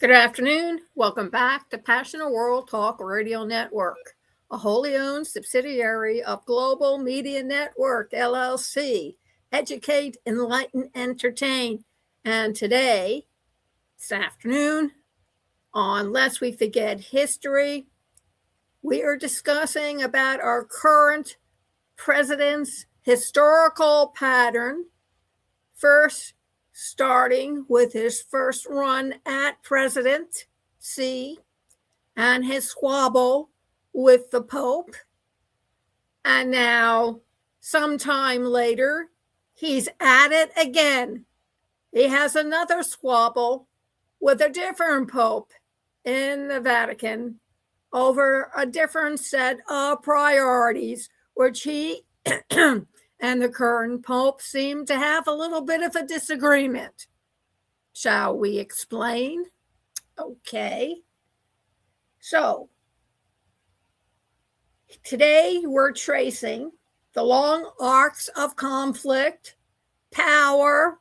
Good afternoon. Welcome back to Passionate World Talk Radio Network, a wholly owned subsidiary of Global Media Network, LLC. Educate, Enlighten, Entertain. And today, this afternoon, on Lest We Forget History, we are discussing about our current president's historical pattern. First, starting with his first run at presidency and his squabble with the Pope. And now, sometime later, he's at it again. He has another squabble with a different Pope in the Vatican over a different set of priorities, which he and the current Pope seem to have a little bit of a disagreement. Shall we explain? Okay. So, today we're tracing the long arcs of conflict, power,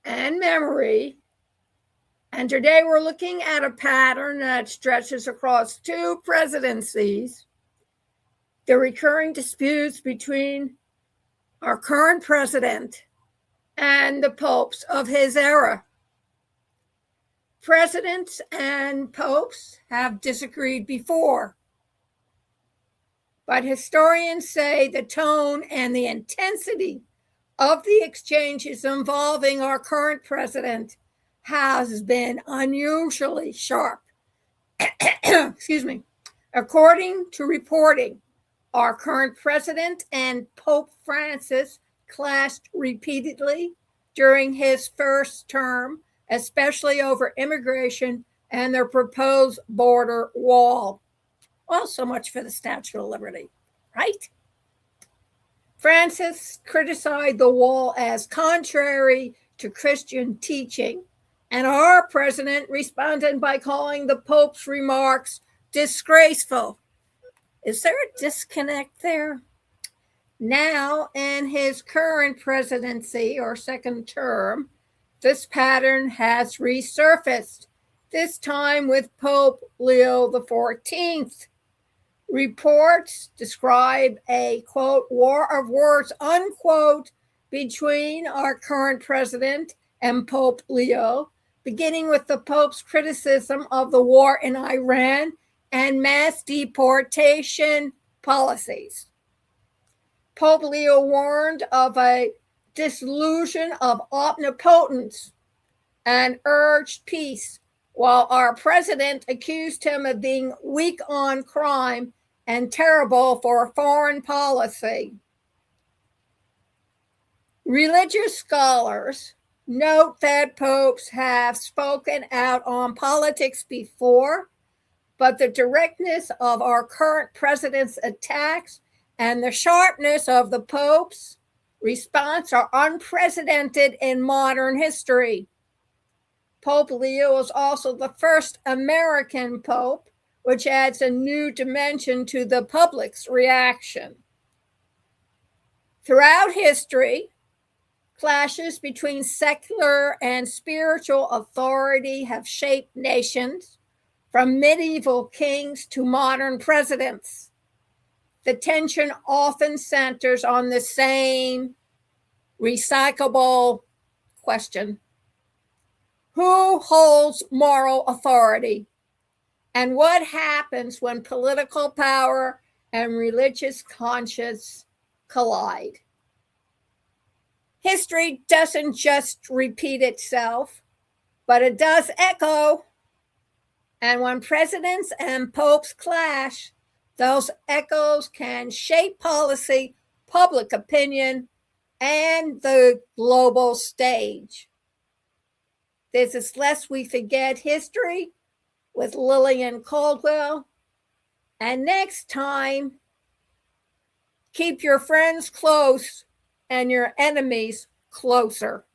and memory. And today we're looking at a pattern that stretches across two presidencies, the recurring disputes between our current president and the popes of his era. Presidents and popes have disagreed before, but historians say the tone and the intensity of the exchanges involving our current president has been unusually sharp. Excuse me. According to reporting, our current president and Pope Francis clashed repeatedly during his first term, especially over immigration and their proposed border wall. Well, so much for the Statue of Liberty, right? Francis criticized the wall as contrary to Christian teaching, and our president responded by calling the Pope's remarks disgraceful. Is there a disconnect there? Now, in his current presidency or second term, this pattern has resurfaced, this time with Pope Leo XIV. Reports describe a, quote, war of words, unquote, between our current president and Pope Leo, beginning with the Pope's criticism of the war in Iran and mass deportation policies. Pope Leo warned of a delusion of omnipotence and urged peace, while our president accused him of being weak on crime and terrible for foreign policy. Religious scholars note that popes have spoken out on politics before, but the directness of our current president's attacks and the sharpness of the Pope's response are unprecedented in modern history. Pope Leo is also the first American Pope, which adds a new dimension to the public's reaction. Throughout history, clashes between secular and spiritual authority have shaped nations, from medieval kings to modern presidents. The tension often centers on the same recyclable question: who holds moral authority? And what happens when political power and religious conscience collide? History doesn't just repeat itself, but it does echo. And when presidents and popes clash, those echoes can shape policy, public opinion, and the global stage. This is Lest We Forget History with Lillian Caldwell. And next time, keep your friends close and your enemies closer.